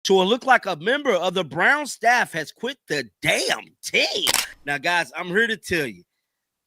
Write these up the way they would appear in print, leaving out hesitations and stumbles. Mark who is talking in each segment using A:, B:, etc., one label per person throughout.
A: So it looked like a member of the Brown staff has quit the damn team. Now, guys, I'm here to tell you,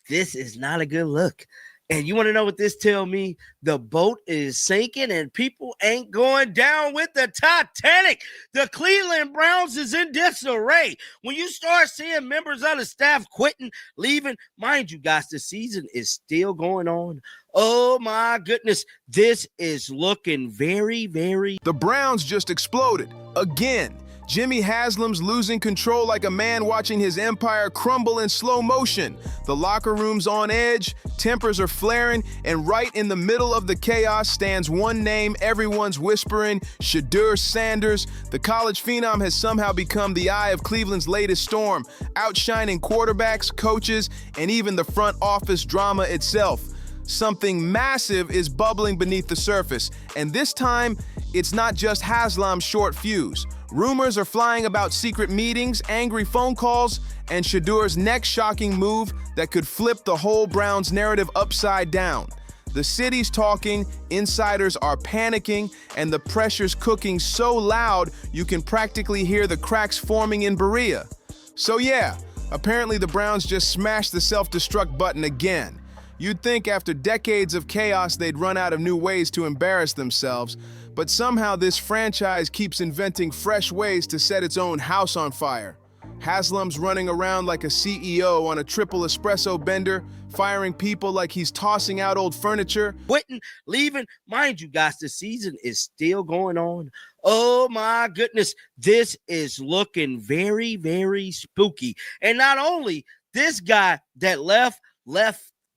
A: this is not a good look. And you want to know what this tell me? The boat is sinking and people ain't going down with the Titanic. The Cleveland Browns is in disarray. When you start seeing members of the staff quitting, leaving, mind you guys, the season is still going on. Oh my goodness, this is looking very, very...
B: The Browns just exploded again. Jimmy Haslam's losing control like a man watching his empire crumble in slow motion. The locker room's on edge, tempers are flaring, and right in the middle of the chaos stands one name everyone's whispering, Shedeur Sanders. The college phenom has somehow become the eye of Cleveland's latest storm, outshining quarterbacks, coaches, and even the front office drama itself. Something massive is bubbling beneath the surface, and this time, it's not just Haslam's short fuse. Rumors are flying about secret meetings, angry phone calls, and Shedeur's next shocking move that could flip the whole Browns narrative upside down. The city's talking, insiders are panicking, and the pressure's cooking so loud you can practically hear the cracks forming in Berea. So yeah, apparently the Browns just smashed the self-destruct button again. You'd think after decades of chaos they'd run out of new ways to embarrass themselves, but somehow this franchise keeps inventing fresh ways to set its own house on fire. Haslam's running around like a CEO on a triple espresso bender, firing people like he's tossing out old furniture.
A: Quitting, leaving, mind you guys, the season is still going on. Oh my goodness, this is looking very, very spooky. And not only this guy that left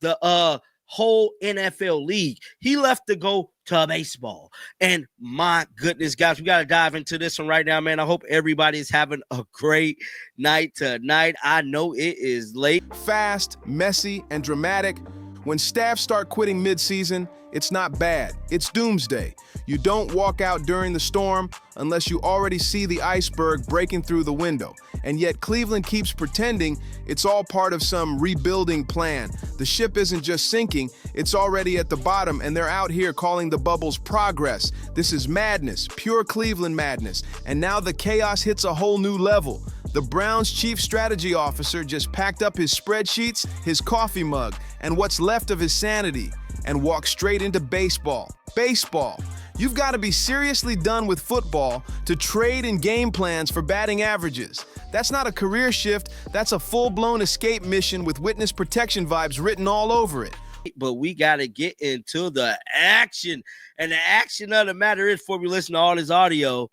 A: the whole NFL league. He left to go to baseball. And my goodness, guys, we got to dive into this one right now, man. I hope everybody's having a great night tonight. I know it is late.
B: Fast, messy, and dramatic. When staff start quitting mid-season, it's not bad. It's doomsday. You don't walk out during the storm unless you already see the iceberg breaking through the window. And yet Cleveland keeps pretending it's all part of some rebuilding plan. The ship isn't just sinking, it's already at the bottom, and they're out here calling the bubbles progress. This is madness, pure Cleveland madness. And now the chaos hits a whole new level. The Browns' chief strategy officer just packed up his spreadsheets, his coffee mug, and what's left of his sanity, and walked straight into baseball. Baseball. You've got to be seriously done with football to trade in game plans for batting averages. That's not a career shift, that's a full-blown escape mission with witness protection vibes written all over it.
A: But we got to get into the action. And the action of the matter is, before we listen to all this audio,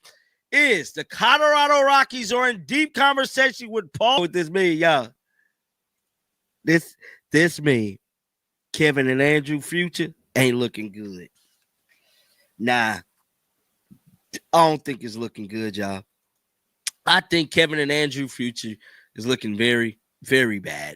A: is the Colorado Rockies are in deep conversation with Paul. What this mean, y'all? This mean Kevin and Andrew future ain't looking good. Nah, I don't think it's looking good, y'all. I think Kevin and Andrew future is looking very, very bad.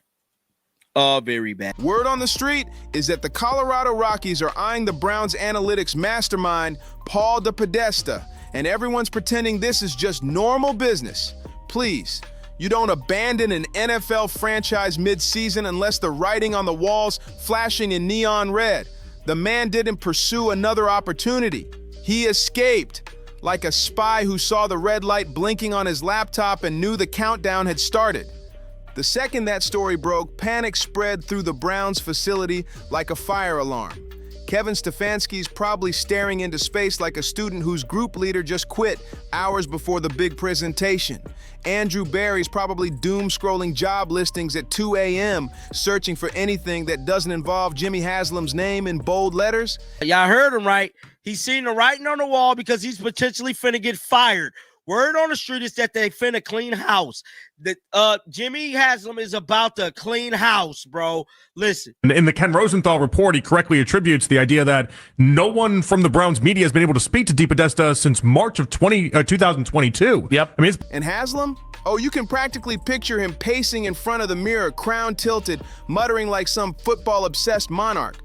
A: Oh, very bad.
B: Word on the street is that the Colorado Rockies are eyeing the Browns analytics mastermind, Paul DePodesta, and everyone's pretending this is just normal business. Please, you don't abandon an NFL franchise mid-season unless the writing on the walls flashing in neon red. The man didn't pursue another opportunity. He escaped, like a spy who saw the red light blinking on his laptop and knew the countdown had started. The second that story broke, panic spread through the Browns facility like a fire alarm. Kevin Stefanski's probably staring into space like a student whose group leader just quit hours before the big presentation. Andrew Barry's probably doom-scrolling job listings at 2 a.m., searching for anything that doesn't involve Jimmy Haslam's name in bold letters.
A: Y'all heard him right. He's seen the writing on the wall because he's potentially finna get fired. Word on the street is that they finna clean house. Jimmy Haslam is about to clean house, bro. Listen.
C: In the Ken Rosenthal report, he correctly attributes the idea that no one from the Browns media has been able to speak to DePodesta since March of 2022.
A: Yep.
C: I mean,
B: and Haslam? Oh, you can practically picture him pacing in front of the mirror, crown tilted, muttering like some football-obsessed monarch.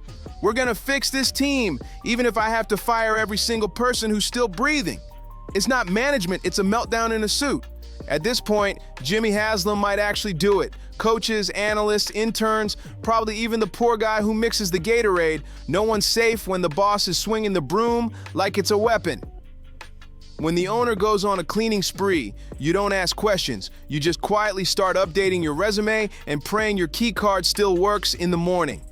B: We're gonna fix this team, even if I have to fire every single person who's still breathing. It's not management, it's a meltdown in a suit. At this point, Jimmy Haslam might actually do it. Coaches, analysts, interns, probably even the poor guy who mixes the Gatorade. No one's safe when the boss is swinging the broom like it's a weapon. When the owner goes on a cleaning spree, you don't ask questions. You just quietly start updating your resume and praying your key card still works in the morning.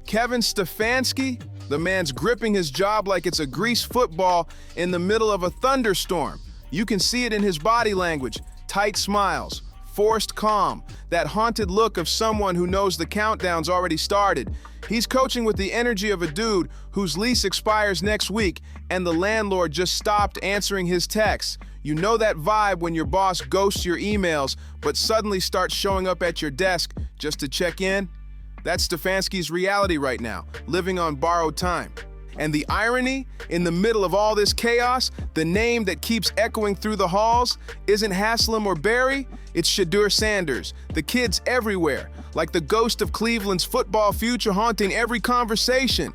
B: Kevin Stefanski, the man's gripping his job like it's a grease football in the middle of a thunderstorm. You can see it in his body language, tight smiles, forced calm, that haunted look of someone who knows the countdown's already started. He's coaching with the energy of a dude whose lease expires next week and the landlord just stopped answering his texts. You know that vibe when your boss ghosts your emails but suddenly starts showing up at your desk just to check in? That's Stefanski's reality right now, living on borrowed time. And the irony, in the middle of all this chaos, the name that keeps echoing through the halls isn't Haslam or Barry, it's Shedeur Sanders. The kid's everywhere, like the ghost of Cleveland's football future haunting every conversation.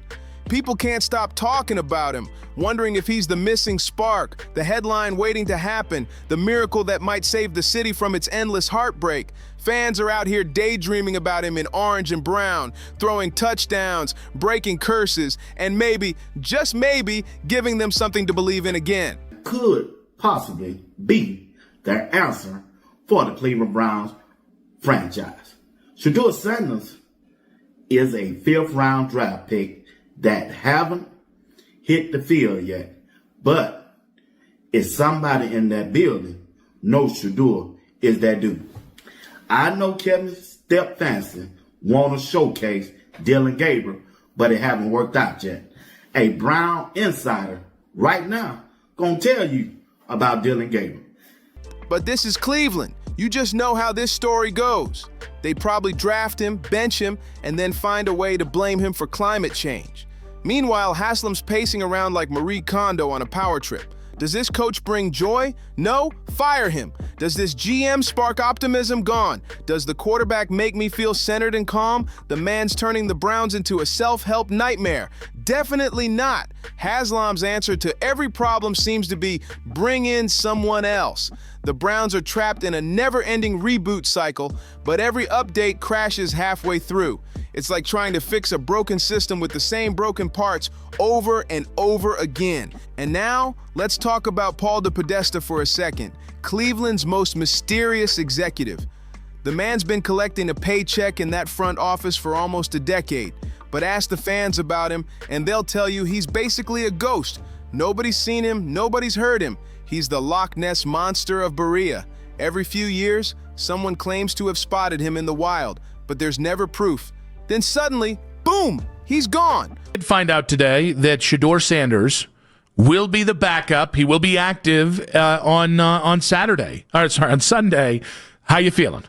B: People can't stop talking about him, wondering if he's the missing spark, the headline waiting to happen, the miracle that might save the city from its endless heartbreak. Fans are out here daydreaming about him in orange and brown, throwing touchdowns, breaking curses, and maybe, just maybe, giving them something to believe in again.
D: Could possibly be their answer for the Cleveland Browns franchise. Shadur Sanders is a 5th round draft pick that haven't hit the field yet, but if somebody in that building knows Shadur is that dude. I know Kevin Stefanski want to showcase Dillon Gabriel, but it haven't worked out yet. A Brown insider right now gonna tell you about Dillon Gabriel.
B: But this is Cleveland. You just know how this story goes. They probably draft him, bench him, and then find a way to blame him for climate change. Meanwhile, Haslam's pacing around like Marie Kondo on a power trip. Does this coach bring joy? No? Fire him. Does this GM spark optimism? Gone. Does the quarterback make me feel centered and calm? The man's turning the Browns into a self-help nightmare. Definitely not. Haslam's answer to every problem seems to be bring in someone else. The Browns are trapped in a never-ending reboot cycle, but every update crashes halfway through. It's like trying to fix a broken system with the same broken parts over and over again. And now, let's talk about Paul DePodesta for a second, Cleveland's most mysterious executive. The man's been collecting a paycheck in that front office for almost a decade, but ask the fans about him and they'll tell you he's basically a ghost. Nobody's seen him, nobody's heard him. He's the Loch Ness Monster of Berea. Every few years, someone claims to have spotted him in the wild, but there's never proof. Then suddenly, boom, he's gone.
E: I did find out today that Shadur Sanders will be the backup. He will be active on Saturday. Or sorry, on Sunday. How you feeling?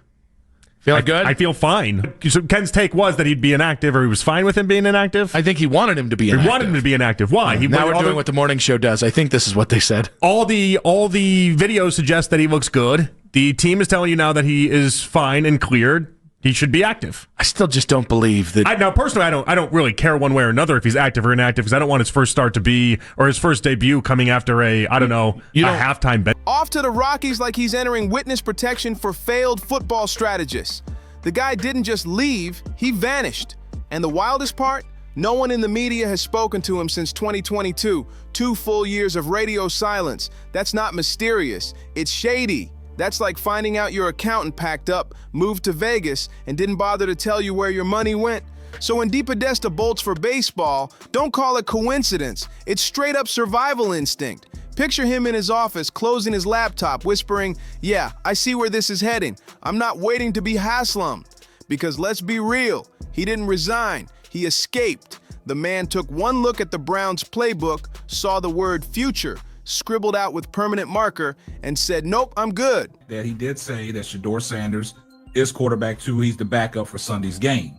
E: Feeling good?
C: I feel fine. So Ken's take was that he'd be inactive, or he was fine with him being inactive.
E: I think he wanted him to be inactive.
C: He wanted him to be inactive. Why?
E: Now we're doing what the morning show does. I think this is what they said.
C: All the videos suggest that he looks good. The team is telling you now that he is fine and cleared. He should be active.
E: I still just don't believe that.
C: Now, personally, I don't really care one way or another if he's active or inactive, because I don't want his first start to be, or his first debut coming after a halftime bench.
B: Off to the Rockies like he's entering witness protection for failed football strategists. The guy didn't just leave, he vanished. And the wildest part? No one in the media has spoken to him since 2022. 2 full years of radio silence. That's not mysterious, it's shady. That's like finding out your accountant packed up, moved to Vegas, and didn't bother to tell you where your money went. So when DePodesta bolts for baseball, don't call it coincidence. It's straight up survival instinct. Picture him in his office, closing his laptop, whispering, "Yeah, I see where this is heading. I'm not waiting to be Haslam." Because let's be real, he didn't resign, he escaped. The man took one look at the Browns playbook, saw the word future, scribbled out with permanent marker, and said, "Nope, I'm good."
F: That he did say that Shedeur Sanders is quarterback 2. He's the backup for Sunday's game.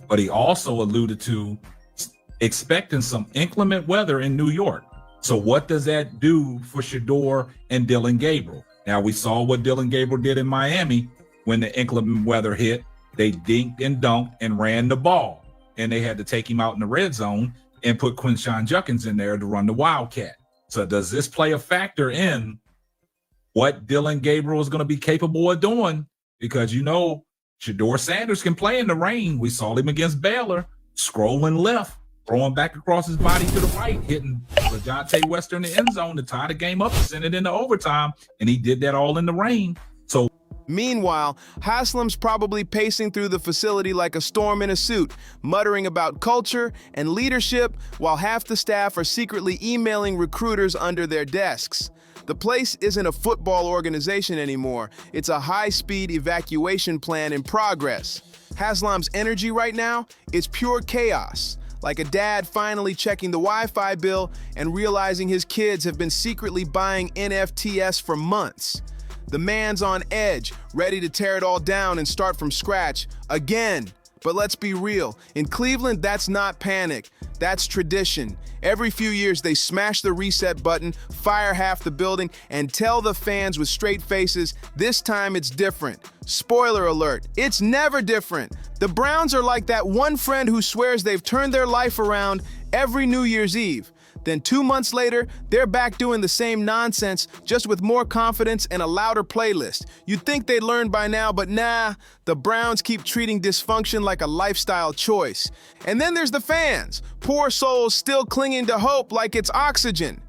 F: But he also alluded to expecting some inclement weather in New York. So what does that do for Shedeur and Dillon Gabriel? Now, we saw what Dillon Gabriel did in Miami when the inclement weather hit. They dinked and dunked and ran the ball. And they had to take him out in the red zone and put Quinshawn Judkins in there to run the Wildcat. So does this play a factor in what Dillon Gabriel is going to be capable of doing? Because, you know, Shedeur Sanders can play in the rain. We saw him against Baylor, scrolling left, throwing back across his body to the right, hitting LaJohntay Wester in the end zone to tie the game up and send it into overtime. And he did that all in the rain. So
B: Meanwhile, Haslam's probably pacing through the facility like a storm in a suit, muttering about culture and leadership while half the staff are secretly emailing recruiters under their desks. The place isn't a football organization anymore. It's a high-speed evacuation plan in progress. Haslam's energy right now is pure chaos, like a dad finally checking the Wi-Fi bill and realizing his kids have been secretly buying NFTs for months. The man's on edge, ready to tear it all down and start from scratch again. But let's be real, in Cleveland, that's not panic, that's tradition. Every few years, they smash the reset button, fire half the building, and tell the fans with straight faces, this time it's different. Spoiler alert, it's never different. The Browns are like that one friend who swears they've turned their life around every New Year's Eve. Then 2 months later, they're back doing the same nonsense, just with more confidence and a louder playlist. You'd think they'd learn by now, but nah, the Browns keep treating dysfunction like a lifestyle choice. And then there's the fans, poor souls still clinging to hope like it's oxygen.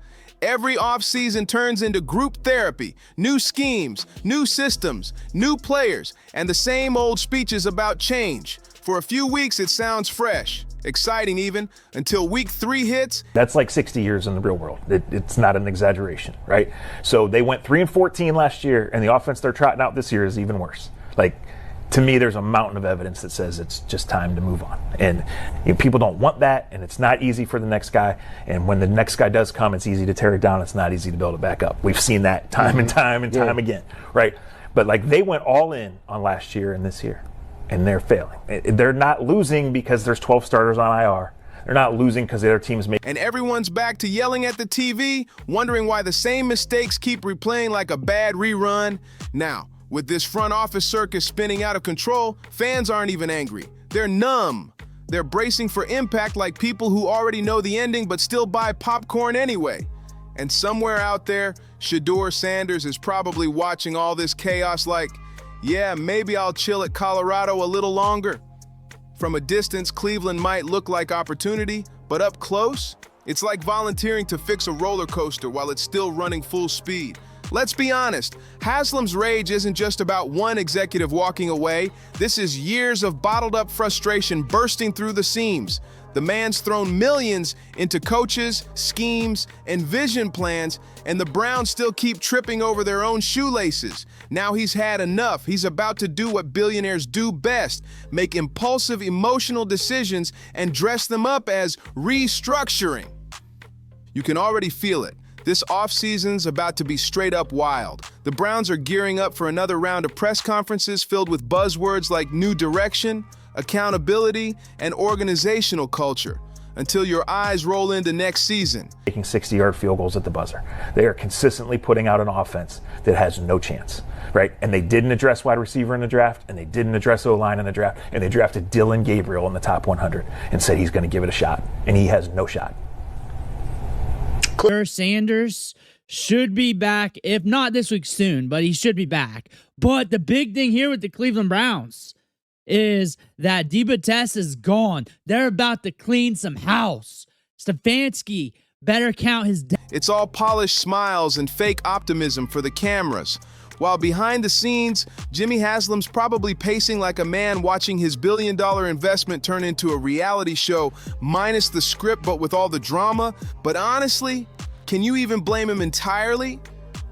B: Every offseason turns into group therapy, new schemes, new systems, new players, and the same old speeches about change. For a few weeks, it sounds fresh. Exciting even, until week 3 hits.
G: That's like 60 years in the real world. It's not an exaggeration, right? So they went 3-14 last year, and the offense they're trotting out this year is even worse. Like, to me, there's a mountain of evidence that says it's just time to move on. And people don't want that, and it's not easy for the next guy. And when the next guy does come, it's easy to tear it down. It's not easy to build it back up. We've seen that time and time and time again, right? But like, they went all in on last year and this year, and they're failing. They're not losing because there's 12 starters on IR. They're not losing because the other teams make.
B: And everyone's back to yelling at the TV, wondering why the same mistakes keep replaying like a bad rerun. Now, with this front office circus spinning out of control, fans aren't even angry. They're numb. They're bracing for impact like people who already know the ending but still buy popcorn anyway. And somewhere out there, Shedeur Sanders is probably watching all this chaos like, yeah, maybe I'll chill at Colorado a little longer. From a distance, Cleveland might look like opportunity, but up close, it's like volunteering to fix a roller coaster while it's still running full speed. Let's be honest, Haslam's rage isn't just about one executive walking away. This is years of bottled up frustration bursting through the seams. The man's thrown millions into coaches, schemes, and vision plans, and the Browns still keep tripping over their own shoelaces. Now he's had enough. He's about to do what billionaires do best, make impulsive, emotional decisions and dress them up as restructuring. You can already feel it. This offseason's about to be straight up wild. The Browns are gearing up for another round of press conferences filled with buzzwords like new direction, accountability, and organizational culture, until your eyes roll into next season.
G: Taking 60-yard field goals at the buzzer. They are consistently putting out an offense that has no chance, right? And they didn't address wide receiver in the draft, and they didn't address O-line in the draft, and they drafted Dylan Gabriel in the top 100 and said he's going to give it a shot, and he has no shot.
H: Shedeur Sanders should be back, if not this week soon, but he should be back. But the big thing here with the Cleveland Browns is that Test is gone. They're about to clean some house. Stefanski better count his
B: It's all polished smiles and fake optimism for the cameras. While behind the scenes, Jimmy Haslam's probably pacing like a man watching his billion-dollar investment turn into a reality show, minus the script but with all the drama. But honestly, can you even blame him entirely?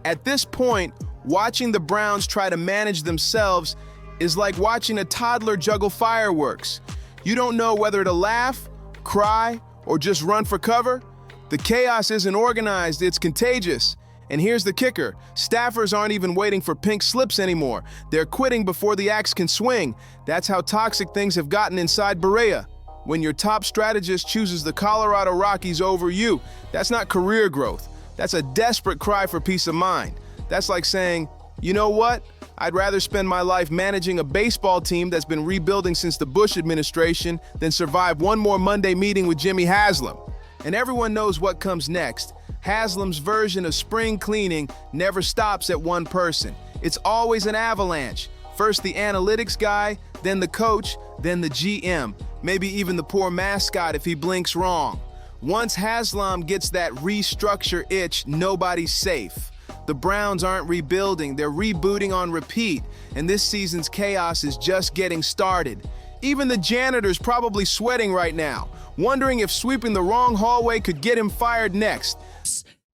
B: At this point, watching the Browns try to manage themselves is like watching a toddler juggle fireworks. You don't know whether to laugh, cry, or just run for cover. The chaos isn't organized, it's contagious. And here's the kicker, staffers aren't even waiting for pink slips anymore. They're quitting before the axe can swing. That's how toxic things have gotten inside Berea. When your top strategist chooses the Colorado Rockies over you, that's not career growth. That's a desperate cry for peace of mind. That's like saying, you know what? I'd rather spend my life managing a baseball team that's been rebuilding since the Bush administration than survive one more Monday meeting with Jimmy Haslam. And everyone knows what comes next. Haslam's version of spring cleaning never stops at one person. It's always an avalanche. First the analytics guy, then the coach, then the GM, maybe even the poor mascot if he blinks wrong. Once Haslam gets that restructure itch, nobody's safe. The Browns aren't rebuilding, they're rebooting on repeat, and this season's chaos is just getting started. Even the janitor's probably sweating right now, wondering if sweeping the wrong hallway could get him fired next.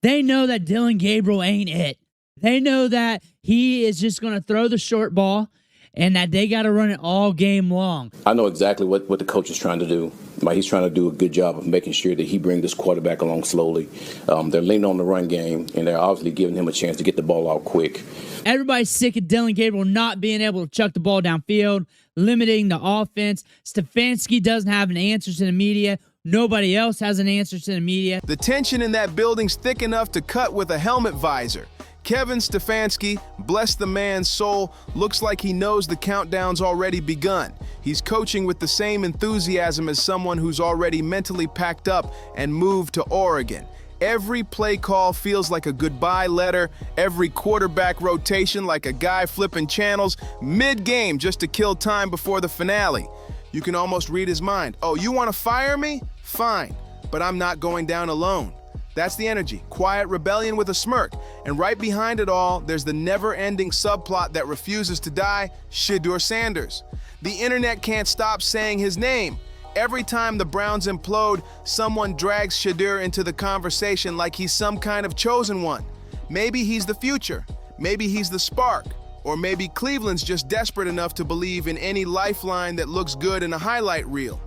H: They know that Dylan Gabriel ain't it. They know that he is just going to throw the short ball and that they got to run it all game long.
I: I know exactly what the coach is trying to do. He's trying to do a good job of making sure that he brings this quarterback along slowly. They're leaning on the run game, and they're obviously giving him a chance to get the ball out quick.
H: Everybody's sick of Dylan Gabriel not being able to chuck the ball downfield, limiting the offense. Stefanski doesn't have an answer to the media. Nobody else has an answer to the media.
B: The tension in that building's thick enough to cut with a helmet visor. Kevin Stefanski, bless the man's soul, looks like he knows the countdown's already begun. He's coaching with the same enthusiasm as someone who's already mentally packed up and moved to Oregon. Every play call feels like a goodbye letter, every quarterback rotation like a guy flipping channels mid-game just to kill time before the finale. You can almost read his mind. Oh, you want to fire me? Fine, but I'm not going down alone. That's the energy, quiet rebellion with a smirk. And right behind it all, there's the never-ending subplot that refuses to die, Shedeur Sanders. The internet can't stop saying his name. Every time the Browns implode, someone drags Shedeur into the conversation like he's some kind of chosen one. Maybe he's the future, maybe he's the spark, or maybe Cleveland's just desperate enough to believe in any lifeline that looks good in a highlight reel.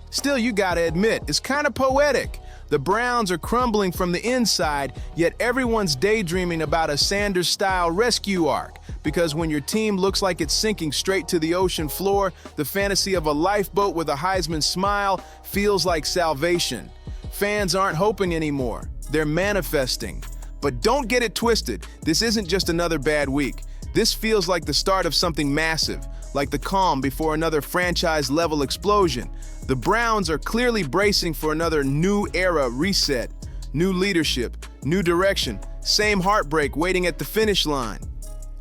B: Still, you gotta admit, it's kind of poetic. The Browns are crumbling from the inside, yet everyone's daydreaming about a Sanders-style rescue arc. Because when your team looks like it's sinking straight to the ocean floor, the fantasy of a lifeboat with a Heisman smile feels like salvation. Fans aren't hoping anymore. They're manifesting. But don't get it twisted. This isn't just another bad week. This feels like the start of something massive, like the calm before another franchise-level explosion. The Browns are clearly bracing for another new era reset, new leadership, new direction, same heartbreak waiting at the finish line.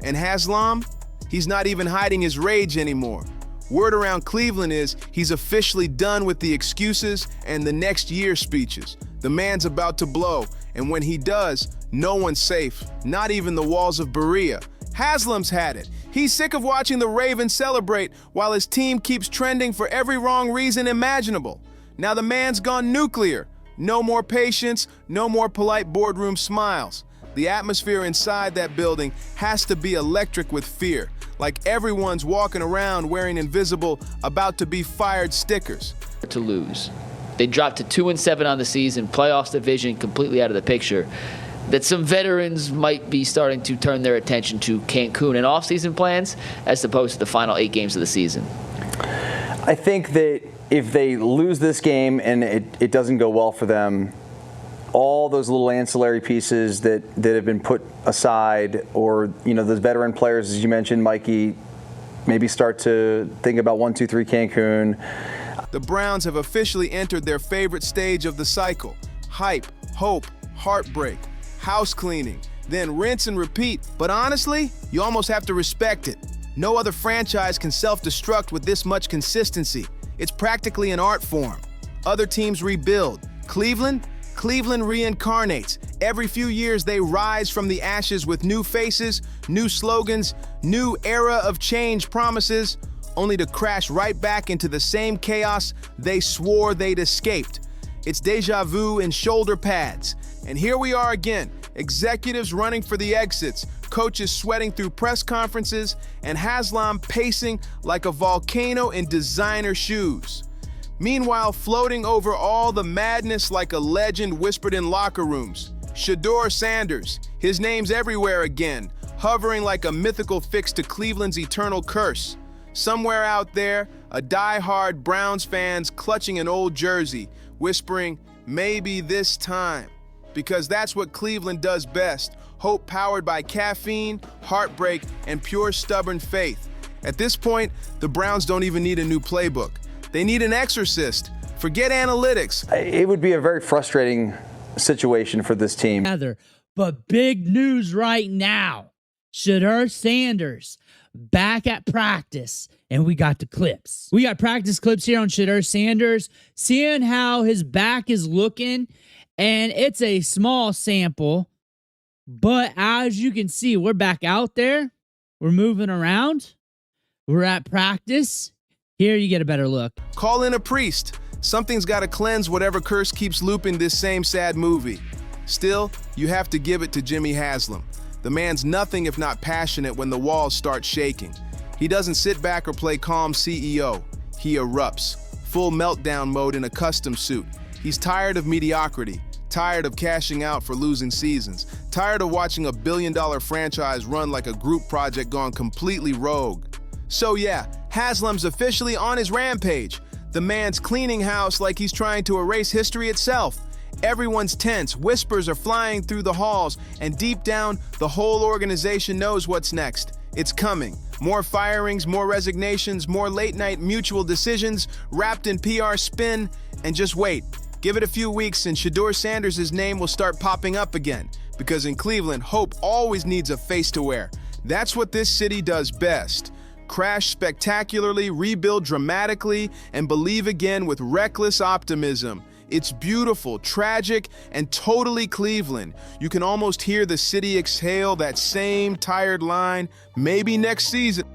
B: And Haslam, he's not even hiding his rage anymore. Word around Cleveland is he's officially done with the excuses and the next year speeches. The man's about to blow, and when he does, no one's safe, not even the walls of Berea. Haslam's had it. He's sick of watching the Ravens celebrate while his team keeps trending for every wrong reason imaginable. Now the man's gone nuclear. No more patience, no more polite boardroom smiles. The atmosphere inside that building has to be electric with fear, like everyone's walking around wearing invisible, about to be fired stickers.
J: To lose. They dropped to 2-7 on the season, playoffs division completely out of the picture. That some veterans might be starting to turn their attention to Cancun and off-season plans as opposed to the final 8 games of the season.
K: I think that if they lose this game and it doesn't go well for them, all those little ancillary pieces that have been put aside, or those veteran players, as you mentioned, Mikey, maybe start to think about 1, 2, 3 Cancun.
B: The Browns have officially entered their favorite stage of the cycle. Hype, hope, heartbreak, house cleaning, then rinse and repeat. But honestly, you almost have to respect it. No other franchise can self-destruct with this much consistency. It's practically an art form. Other teams rebuild. Cleveland reincarnates. Every few years they rise from the ashes with new faces, new slogans, new era of change promises, only to crash right back into the same chaos they swore they'd escaped. It's deja vu and shoulder pads. And here we are again, executives running for the exits, coaches sweating through press conferences, and Haslam pacing like a volcano in designer shoes. Meanwhile, floating over all the madness like a legend whispered in locker rooms, Shedeur Sanders, his name's everywhere again, hovering like a mythical fix to Cleveland's eternal curse. Somewhere out there, a die-hard Browns fan's clutching an old jersey, whispering, maybe this time. Because that's what Cleveland does best, hope powered by caffeine, heartbreak, and pure stubborn faith. At this point, the Browns don't even need a new playbook. They need an exorcist. Forget analytics.
K: It would be a very frustrating situation for this team.
H: But big news right now. Shedeur Sanders back at practice, and we got the clips. We got practice clips here on Shedeur Sanders, seeing how his back is looking, and it's a small sample, but as you can see, we're back out there. We're moving around. We're at practice. Here you get a better look.
B: Call in a priest. Something's got to cleanse whatever curse keeps looping this same sad movie. Still, you have to give it to Jimmy Haslam. The man's nothing if not passionate when the walls start shaking. He doesn't sit back or play calm CEO. He erupts. Full meltdown mode in a custom suit. He's tired of mediocrity. Tired of cashing out for losing seasons. Tired of watching a billion-dollar franchise run like a group project gone completely rogue. So yeah, Haslam's officially on his rampage. The man's cleaning house like he's trying to erase history itself. Everyone's tense, whispers are flying through the halls, and deep down, the whole organization knows what's next. It's coming. More firings, more resignations, more late-night mutual decisions, wrapped in PR spin, and just wait. Give it a few weeks and Shadur Sanders' name will start popping up again. Because in Cleveland, hope always needs a face to wear. That's what this city does best. Crash spectacularly, rebuild dramatically, and believe again with reckless optimism. It's beautiful, tragic, and totally Cleveland. You can almost hear the city exhale that same tired line, maybe next season,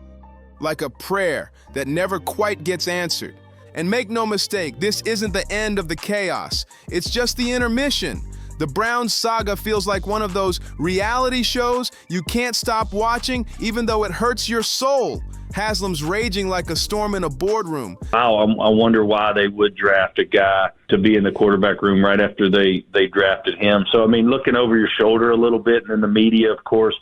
B: like a prayer that never quite gets answered. And make no mistake, this isn't the end of the chaos. It's just the intermission. The Browns saga feels like one of those reality shows you can't stop watching, even though it hurts your soul. Haslam's raging like a storm in a boardroom.
L: Wow, I wonder why they would draft a guy to be in the quarterback room right after they drafted him. So, I mean, looking over your shoulder a little bit, and then the media, of course,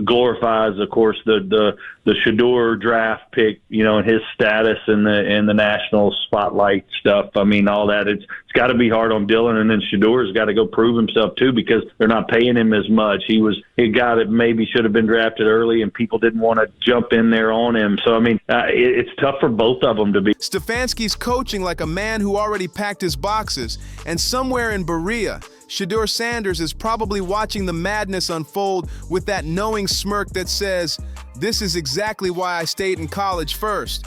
L: glorifies, of course, the Shadur draft pick, and his status in the national spotlight stuff. I mean, all that. It's got to be hard on Dylan, and then Shedur's got to go prove himself too because they're not paying him as much. He was a guy that maybe should have been drafted early, and people didn't want to jump in there on him. So, I mean, it's tough for both of them to be.
B: Stefanski's coaching like a man who already packed his boxes, and somewhere in Berea, Shedeur Sanders is probably watching the madness unfold with that knowing smirk that says, "This is exactly why I stayed in college first."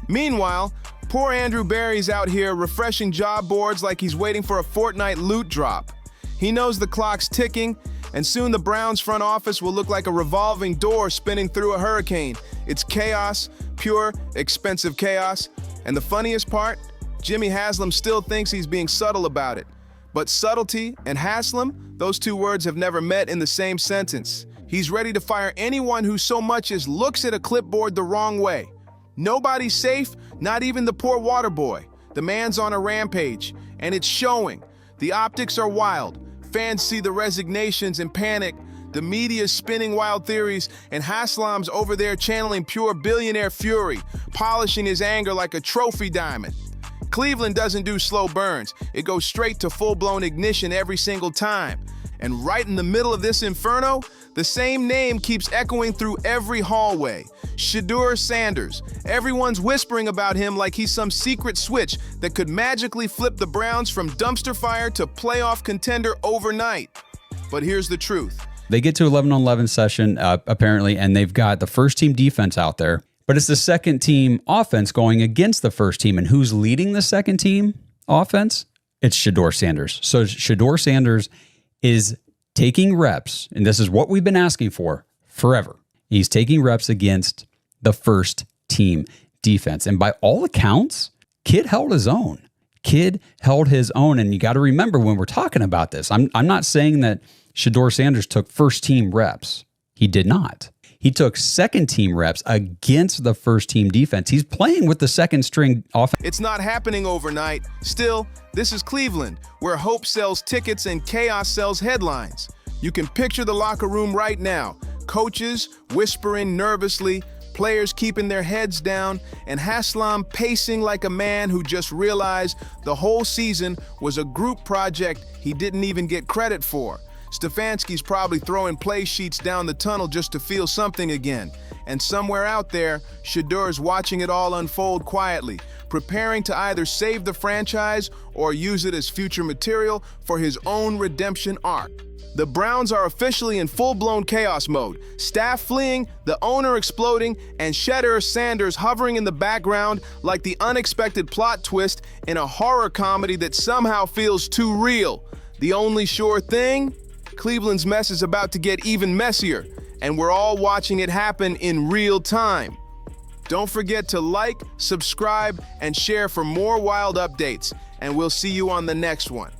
B: Meanwhile, poor Andrew Berry's out here refreshing job boards like he's waiting for a Fortnite loot drop. He knows the clock's ticking, and soon the Browns front office will look like a revolving door spinning through a hurricane. It's chaos, pure, expensive chaos. And the funniest part, Jimmy Haslam still thinks he's being subtle about it. But subtlety and Haslam, those two words have never met in the same sentence. He's ready to fire anyone who so much as looks at a clipboard the wrong way. Nobody's safe, not even the poor water boy. The man's on a rampage, and it's showing. The optics are wild. Fans see the resignations and panic. The media's spinning wild theories, and Haslam's over there channeling pure billionaire fury, polishing his anger like a trophy diamond. Cleveland doesn't do slow burns. It goes straight to full-blown ignition every single time. And right in the middle of this inferno, the same name keeps echoing through every hallway. Shedeur Sanders. Everyone's whispering about him like he's some secret switch that could magically flip the Browns from dumpster fire to playoff contender overnight. But here's the truth.
M: They get to 11-on-11 session, apparently, and they've got the first-team defense out there. But it's the second-team offense going against the first team. And who's leading the second-team offense? It's Shedeur Sanders. So Shedeur Sanders is taking reps, and this is what we've been asking for forever. He's taking reps against the first-team defense. And by all accounts, Kid held his own. And you got to remember when we're talking about this, I'm not saying that Shedeur Sanders took first-team reps. He did not. He took second-team reps against the first-team defense. He's playing with the second-string offense.
B: It's not happening overnight. Still, this is Cleveland, where hope sells tickets and chaos sells headlines. You can picture the locker room right now. Coaches whispering nervously, players keeping their heads down, and Haslam pacing like a man who just realized the whole season was a group project he didn't even get credit for. Stefanski's probably throwing play sheets down the tunnel just to feel something again. And somewhere out there, Shedeur's watching it all unfold quietly, preparing to either save the franchise or use it as future material for his own redemption arc. The Browns are officially in full-blown chaos mode, staff fleeing, the owner exploding, and Shedeur Sanders hovering in the background like the unexpected plot twist in a horror comedy that somehow feels too real. The only sure thing? Cleveland's mess is about to get even messier, and we're all watching it happen in real time. Don't forget to like, subscribe, and share for more wild updates, and we'll see you on the next one.